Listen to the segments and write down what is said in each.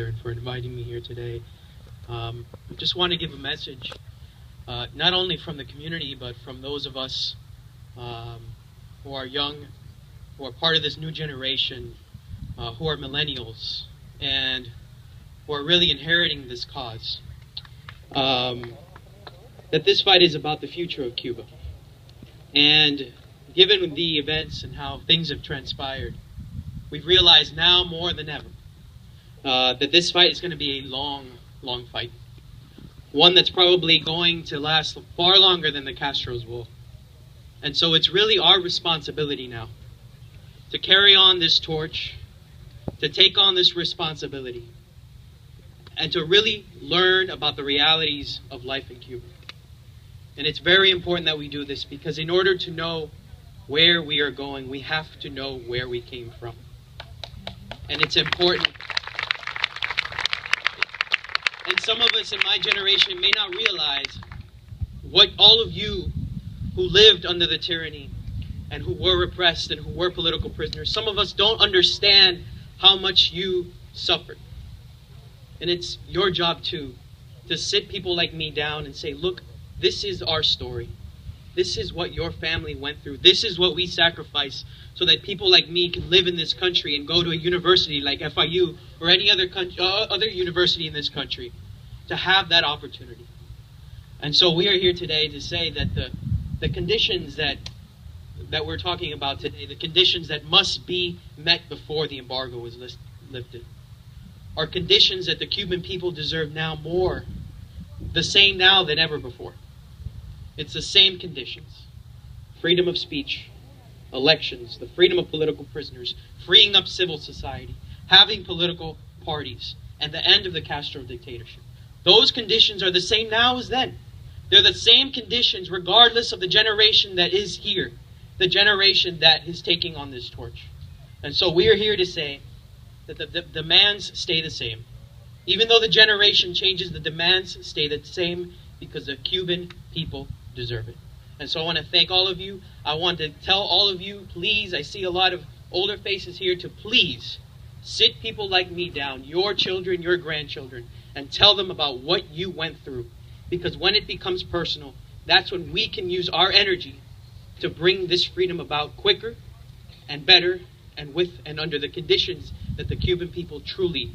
and for inviting me here today. I just want to give a message, not only from the community, but from those of us who are young, who are part of this new generation, who are millennials, and who are really inheriting this cause. That this fight is about the future of Cuba. And given the events and how things have transpired, we've realized now more than ever that this fight is going to be a long, long fight. One that's probably going to last far longer than the Castros will. And so it's really our responsibility now to carry on this torch, to take on this responsibility, and to really learn about the realities of life in Cuba. And it's very important that we do this, because in order to know where we are going, we have to know where we came from. And it's important. And some of us in my generation may not realize what all of you who lived under the tyranny and who were repressed and who were political prisoners, some of us don't understand how much you suffered. And it's your job too, to sit people like me down and say, look, this is our story. This is what your family went through. This is what we sacrificed so that people like me can live in this country and go to a university like FIU or any other university in this country, to have that opportunity. And so we are here today to say that the conditions that we're talking about today, the conditions that must be met before the embargo is lifted, are conditions that the Cuban people deserve now more, the same now than ever before. It's the same conditions. Freedom of speech, elections, the freedom of political prisoners, freeing up civil society, having political parties, and the end of the Castro dictatorship. Those conditions are the same now as then. They're the same conditions regardless of the generation that is here, the generation that is taking on this torch. And so we are here to say that the demands stay the same. Even though the generation changes, the demands stay the same, because the Cuban people deserve it. And so I want to thank all of you. I want to tell all of you, please, I see a lot of older faces here, to please sit people like me down, your children, your grandchildren, and tell them about what you went through. Because when it becomes personal, that's when we can use our energy to bring this freedom about quicker and better and with and under the conditions that the Cuban people truly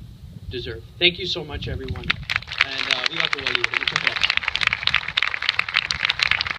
deserve. Thank you so much, everyone. And we have to